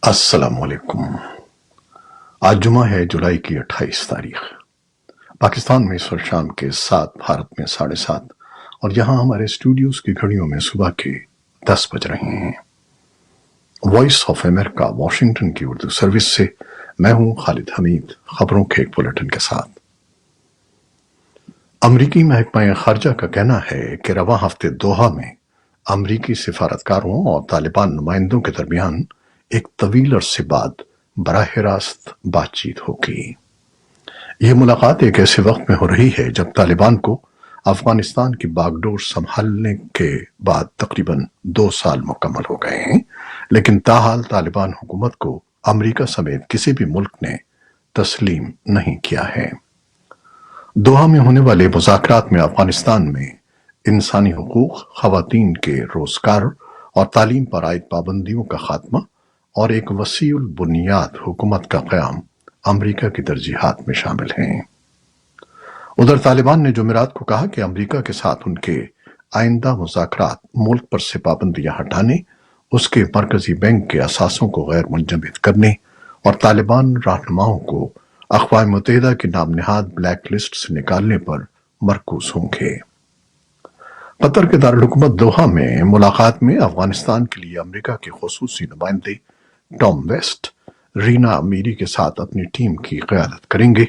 السلام علیکم۔ آج جمعہ ہے، جولائی کی 28 تاریخ۔ پاکستان میں اس وقت شام کے 7، بھارت میں 7:30، اور یہاں ہمارے اسٹوڈیوز کی گھڑیوں میں صبح کے 10 بج رہے ہیں۔ وائس آف امریکہ واشنگٹن کی اردو سروس سے میں ہوں خالد حمید، خبروں کے ایک بلیٹن کے ساتھ۔ امریکی محکمہ خارجہ کا کہنا ہے کہ رواں ہفتے دوحہ میں امریکی سفارتکاروں اور طالبان نمائندوں کے درمیان ایک طویل عرصے بعد براہ راست بات چیت ہوگی۔ یہ ملاقات ایک ایسے وقت میں ہو رہی ہے جب طالبان کو افغانستان کی باغ ڈور سنبھالنے کے بعد تقریباً 2 سال مکمل ہو گئے ہیں، لیکن تاحال طالبان حکومت کو امریکہ سمیت کسی بھی ملک نے تسلیم نہیں کیا ہے۔ دوحہ میں ہونے والے مذاکرات میں افغانستان میں انسانی حقوق، خواتین کے روزگار اور تعلیم پر عائد پابندیوں کا خاتمہ اور ایک وسیع البنیاد حکومت کا قیام امریکہ کی ترجیحات میں شامل ہیں۔ ادھر طالبان نے جمعرات کو کہا کہ امریکہ کے ساتھ ان کے آئندہ مذاکرات ملک پر سے پابندیاں ہٹانے، اس کے مرکزی بینک کے اثاثوں کو غیر منجمد کرنے اور طالبان رہنماؤں کو اقوام متحدہ کی نام نہاد بلیک لسٹ سے نکالنے پر مرکوز ہوں گے۔ قطر کے دارالحکومت دوحہ میں ملاقات میں افغانستان کے لیے امریکہ کے خصوصی نمائندے ٹام ویسٹ رینا امیری کے ساتھ اپنی ٹیم کی قیادت کریں گے،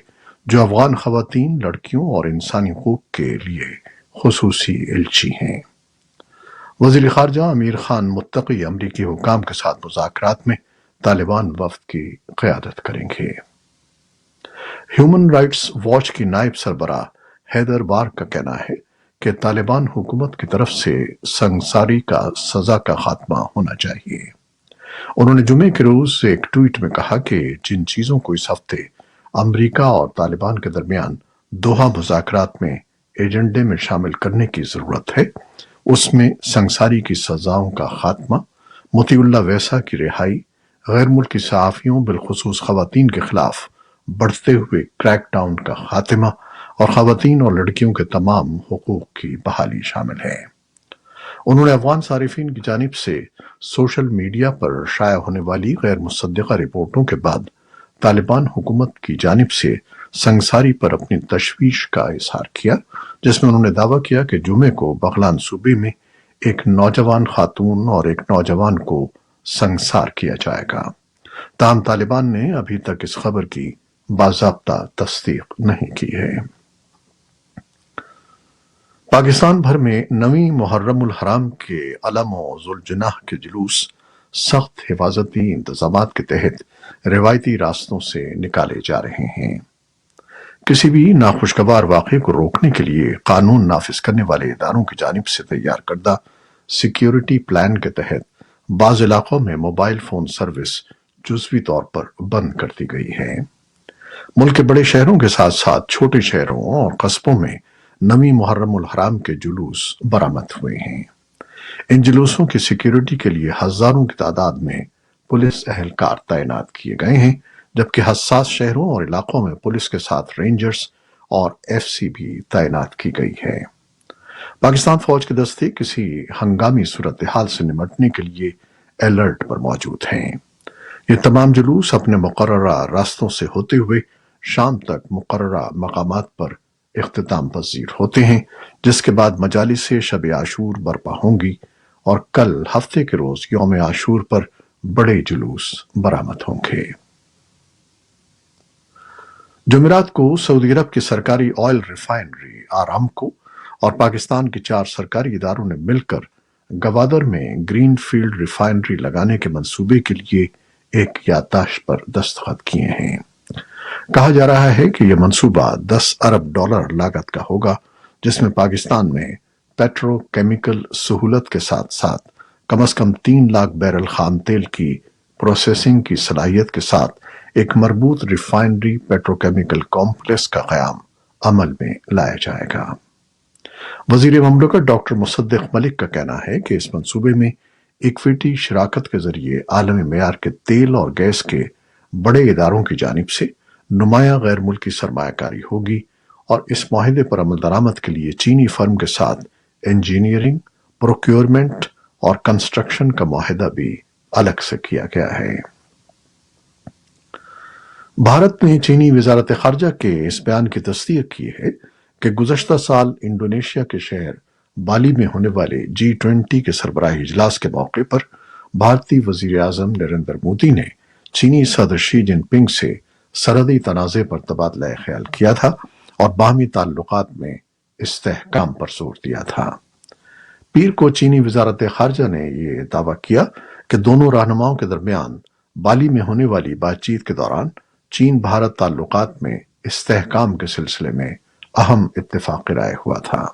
جو افغان خواتین، لڑکیوں اور انسانی حقوق کے لیے خصوصی ایلچی ہیں۔ وزیر خارجہ امیر خان متقی امریکی حکام کے ساتھ مذاکرات میں طالبان وفد کی قیادت کریں گے۔ ہیومن رائٹس واچ کی نائب سربراہ ہیدر بار کا کہنا ہے کہ طالبان حکومت کی طرف سے سنگساری کا سزا کا خاتمہ ہونا چاہیے۔ انہوں نے جمعے کے روز ایک ٹویٹ میں کہا کہ جن چیزوں کو اس ہفتے امریکہ اور طالبان کے درمیان دوحہ مذاکرات میں ایجنڈے میں شامل کرنے کی ضرورت ہے، اس میں سنگساری کی سزاؤں کا خاتمہ، مطیع اللہ ویسا کی رہائی، غیر ملکی صحافیوں بالخصوص خواتین کے خلاف بڑھتے ہوئے کریک ڈاؤن کا خاتمہ اور خواتین اور لڑکیوں کے تمام حقوق کی بحالی شامل ہے۔ انہوں نے افغان صارفین کی جانب سے سوشل میڈیا پر شائع ہونے والی غیر مصدقہ رپورٹوں کے بعد طالبان حکومت کی جانب سے سنگساری پر اپنی تشویش کا اظہار کیا، جس میں انہوں نے دعویٰ کیا کہ جمعے کو بغلان صوبے میں ایک نوجوان خاتون اور ایک نوجوان کو سنگسار کیا جائے گا۔ تاہم طالبان نے ابھی تک اس خبر کی باضابطہ تصدیق نہیں کی ہے۔ پاکستان بھر میں 9ویں محرم الحرام کے علم و ذوالجناح کے جلوس سخت حفاظتی انتظامات کے تحت روایتی راستوں سے نکالے جا رہے ہیں۔ کسی بھی ناخوشگوار واقعے کو روکنے کے لیے قانون نافذ کرنے والے اداروں کی جانب سے تیار کردہ سیکیورٹی پلان کے تحت بعض علاقوں میں موبائل فون سروس جزوی طور پر بند کر دی گئی ہے۔ ملک کے بڑے شہروں کے ساتھ ساتھ چھوٹے شہروں اور قصبوں میں 9ویں محرم الحرام کے جلوس برآمد ہوئے ہیں۔ ان جلوسوں کی سیکیورٹی کے لیے ہزاروں کی تعداد میں پولیس اہلکار تعینات کیے گئے ہیں، جبکہ حساس شہروں اور علاقوں میں پولیس کے ساتھ رینجرز اور FCC بھی تعینات کی گئی ہے۔ پاکستان فوج کے دستے کسی ہنگامی صورتحال سے نمٹنے کے لیے الرٹ پر موجود ہیں۔ یہ تمام جلوس اپنے مقررہ راستوں سے ہوتے ہوئے شام تک مقررہ مقامات پر اختتام پذیر ہوتے ہیں، جس کے بعد مجالس شب عاشور برپا ہوں گی اور کل ہفتے کے روز یوم عاشور پر بڑے جلوس برآمد ہوں گے۔ جمعرات کو سعودی عرب کی سرکاری آئل ریفائنری آرامکو اور پاکستان کے 4 سرکاری اداروں نے مل کر گوادر میں گرین فیلڈ ریفائنری لگانے کے منصوبے کے لیے ایک یادداشت پر دستخط کیے ہیں۔ کہا جا رہا ہے کہ یہ منصوبہ $10 ارب لاگت کا ہوگا، جس میں پاکستان میں پیٹرو کیمیکل سہولت کے ساتھ ساتھ کم از کم 3 لاکھ بیرل خام تیل کی پروسیسنگ کی صلاحیت کے ساتھ ایک مربوط ریفائنری پیٹروکیمیکل کمپلیکس کا قیام عمل میں لایا جائے گا۔ وزیر مملکت ڈاکٹر مصدق ملک کا کہنا ہے کہ اس منصوبے میں ایکویٹی شراکت کے ذریعے عالمی معیار کے تیل اور گیس کے بڑے اداروں کی جانب سے نمایاں غیر ملکی سرمایہ کاری ہوگی، اور اس معاہدے پر عمل درآمد کے لیے چینی فرم کے ساتھ انجینئرنگ، پروکیورمنٹ اور کنسٹرکشن کا معاہدہ بھی الگ سے کیا گیا ہے۔ بھارت نے چینی وزارت خارجہ کے اس بیان کی تصدیق کی ہے کہ گزشتہ سال انڈونیشیا کے شہر بالی میں ہونے والے G20 کے سربراہی اجلاس کے موقع پر بھارتی وزیر اعظم نریندر مودی نے چینی صدر شی جن پنگ سے سرحدی تنازع پر تبادلہ خیال کیا تھا اور باہمی تعلقات میں استحکام پر زور دیا تھا۔ پیر کو چینی وزارت خارجہ نے یہ دعویٰ کیا کہ دونوں رہنماؤں کے درمیان بالی میں ہونے والی بات چیت کے دوران چین بھارت تعلقات میں استحکام کے سلسلے میں اہم اتفاق رائے ہوا تھا۔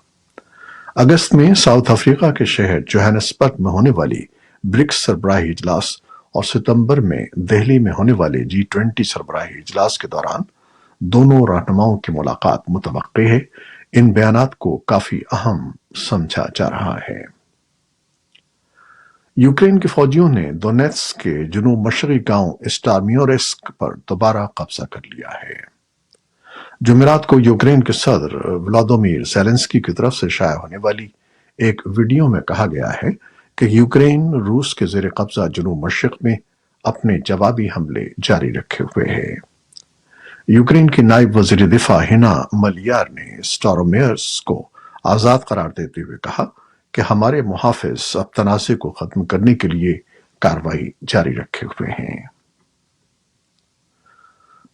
اگست میں ساؤتھ افریقہ کے شہر جوہانسبرگ میں ہونے والی برکس سربراہی اجلاس اور ستمبر میں دہلی میں ہونے والے G20 سربراہی اجلاس کے دوران دونوں رہنماؤں کی ملاقات متوقع ہے۔ ان بیانات کو کافی اہم سمجھا جا رہا ہے۔ یوکرین کے فوجیوں نے دونیتسک کے جنوب مشرقی گاؤں اسٹارمیورسک پر دوبارہ قبضہ کر لیا ہے۔ جمعرات کو یوکرین کے صدر ولادیمیر زیلنسکی کی طرف سے شائع ہونے والی ایک ویڈیو میں کہا گیا ہے کہ یوکرین روس کے زیر قبضہ جنوب مشرق میں اپنے جوابی حملے جاری رکھے ہوئے ہے۔ یوکرین کی نائب وزیر دفاع ہینا ملیار نے اسٹارمیورسک کو آزاد قرار دیتے ہوئے کہا کہ ہمارے محافظ اب تنازع کو ختم کرنے کے لیے کارروائی جاری رکھے ہوئے ہیں۔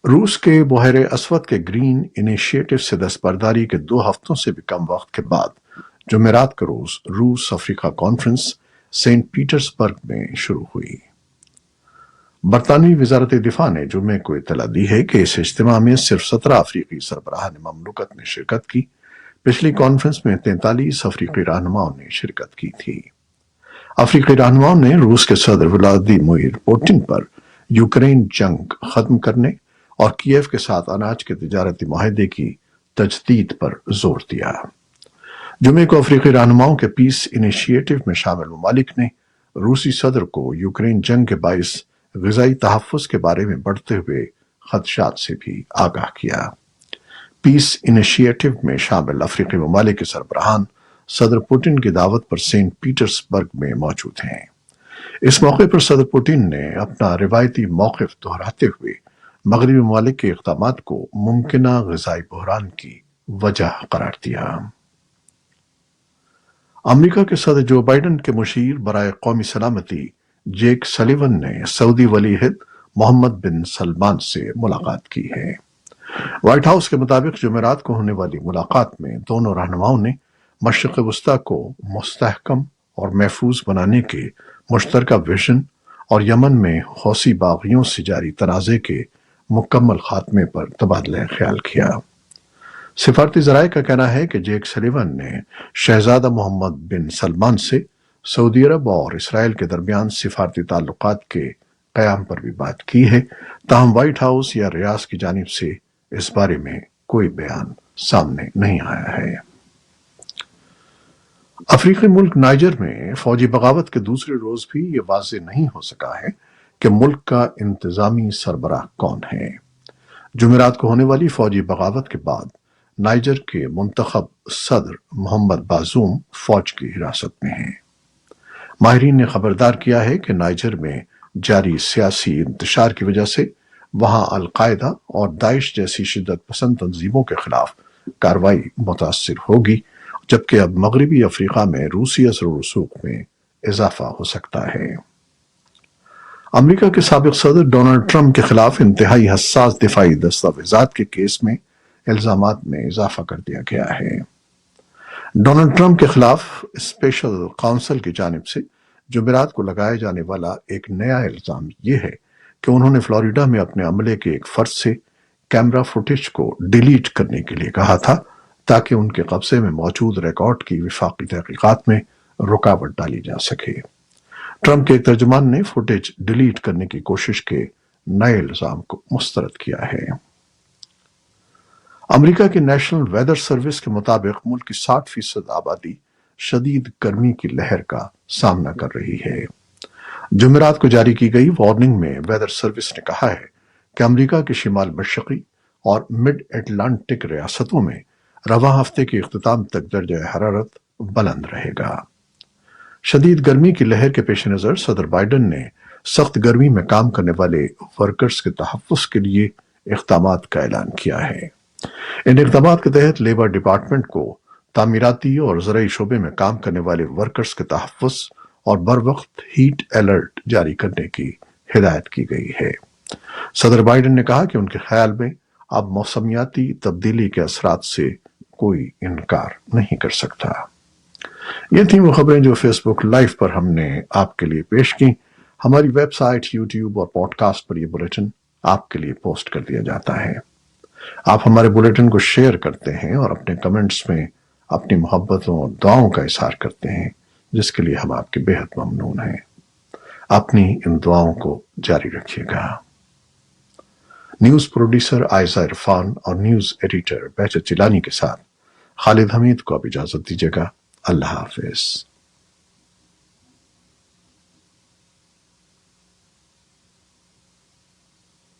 روس کے بحیرہ اسود کے گرین انیشیٹو سے دستبرداری کے 2 ہفتوں سے بھی کم وقت کے بعد جمعرات کے روز روس افریقہ کانفرنس سینٹ پیٹرزبرگ میں شروع ہوئی۔ برطانوی وزارت دفاع نے جمعے کو اطلاع دی ہے کہ اس اجتماع میں صرف 17 افریقی سربراہان مملکت نے شرکت کی۔ پچھلی کانفرنس میں 43 افریقی رہنماؤں نے شرکت کی تھی۔ افریقی رہنماؤں نے روس کے صدر ولادیمیر پوٹن پر یوکرین جنگ ختم کرنے اور کیف کے ساتھ اناج کے تجارتی معاہدے کی تجدید پر زور دیا۔ جمعے کو افریقی رہنماؤں کے پیس انیشیٹو میں شامل ممالک نے روسی صدر کو یوکرین جنگ کے باعث غذائی تحفظ کے بارے میں بڑھتے ہوئے خدشات سے بھی آگاہ کیا۔ پیس انیشیٹو میں شامل افریقی ممالک کے سربراہان صدر پوٹن کی دعوت پر سینٹ پیٹرزبرگ میں موجود ہیں۔ اس موقع پر صدر پوٹن نے اپنا روایتی موقف دہراتے ہوئے مغربی ممالک کے اقدامات کو ممکنہ غذائی بحران کی وجہ قرار دیا۔ امریکہ کے صدر جو بائیڈن کے مشیر برائے قومی سلامتی جیک سلیون نے سعودی ولی عہد محمد بن سلمان سے ملاقات کی ہے۔ وائٹ ہاؤس کے مطابق جمعرات کو ہونے والی ملاقات میں دونوں رہنماؤں نے مشرق وسطیٰ کو مستحکم اور محفوظ بنانے کے مشترکہ ویژن اور یمن میں حوثی باغیوں سے جاری تنازع کے مکمل خاتمے پر تبادلہ خیال کیا۔ سفارتی ذرائع کا کہنا ہے کہ جیک سلیون نے شہزادہ محمد بن سلمان سے سعودی عرب اور اسرائیل کے درمیان سفارتی تعلقات کے قیام پر بھی بات کی ہے، تاہم وائٹ ہاؤس یا ریاض کی جانب سے اس بارے میں کوئی بیان سامنے نہیں آیا ہے۔ افریقی ملک نائجر میں فوجی بغاوت کے دوسرے روز بھی یہ واضح نہیں ہو سکا ہے کہ ملک کا انتظامی سربراہ کون ہے۔ جمعرات کو ہونے والی فوجی بغاوت کے بعد نائجر کے منتخب صدر محمد بازوم فوج کی حراست میں ہیں۔ ماہرین نے خبردار کیا ہے کہ نائجر میں جاری سیاسی انتشار کی وجہ سے وہاں القاعدہ اور داعش جیسی شدت پسند تنظیموں کے خلاف کارروائی متاثر ہوگی، جبکہ اب مغربی افریقہ میں روسی اثر و رسوخ میں اضافہ ہو سکتا ہے۔ امریکہ کے سابق صدر ڈونلڈ ٹرمپ کے خلاف انتہائی حساس دفاعی دستاویزات کے کیس میں الزامات میں اضافہ کر دیا گیا ہے۔ ڈونلڈ ٹرمپ کے خلاف اسپیشل کونسل کی جانب سے جمعرات کو لگائے جانے والا ایک نیا الزام یہ ہے کہ انہوں نے فلوریڈا میں اپنے عملے کے ایک فرد سے کیمرہ فوٹیج کو ڈیلیٹ کرنے کے لیے کہا تھا تاکہ ان کے قبضے میں موجود ریکارڈ کی وفاقی تحقیقات میں رکاوٹ ڈالی جا سکے۔ ٹرمپ کے ایک ترجمان نے فوٹیج ڈیلیٹ کرنے کی کوشش کے نئے الزام کو مسترد کیا ہے۔ امریکہ کی نیشنل ویدر سروس کے مطابق ملک کی 60% آبادی شدید گرمی کی لہر کا سامنا کر رہی ہے۔ جمعرات کو جاری کی گئی وارننگ میں ویدر سروس نے کہا ہے کہ امریکہ کے شمال مشرقی اور مڈ اٹلانٹک ریاستوں میں رواں ہفتے کے اختتام تک درجہ حرارت بلند رہے گا۔ شدید گرمی کی لہر کے پیش نظر صدر بائیڈن نے سخت گرمی میں کام کرنے والے ورکرز کے تحفظ کے لیے اقدامات کا اعلان کیا ہے۔ ان اقدامات کے تحت لیبر ڈپارٹمنٹ کو تعمیراتی اور زرعی شعبے میں کام کرنے والے ورکرز کے تحفظ اور بروقت ہیٹ الرٹ جاری کرنے کی ہدایت کی گئی ہے۔ صدر بائیڈن نے کہا کہ ان کے خیال میں اب موسمیاتی تبدیلی کے اثرات سے کوئی انکار نہیں کر سکتا۔ یہ تھیں وہ خبریں جو فیس بک لائیو پر ہم نے آپ کے لیے پیش کی۔ ہماری ویب سائٹ، یوٹیوب اور پوڈ کاسٹ پر یہ بلیٹن آپ کے لیے پوسٹ کر دیا جاتا ہے۔ آپ ہمارے بلیٹن کو شیئر کرتے ہیں اور اپنے کمنٹس میں اپنی محبتوں اور دعاؤں کا اظہار کرتے ہیں، جس کے لیے ہم آپ کے بے حد ممنون ہیں۔ اپنی ان دعاؤں کو جاری رکھیے گا۔ نیوز پروڈیوسر عائزہ عرفان اور نیوز ایڈیٹر بہجت جیلانی کے ساتھ خالد حمید کو اب اجازت دیجیے گا۔ اللہ حافظ۔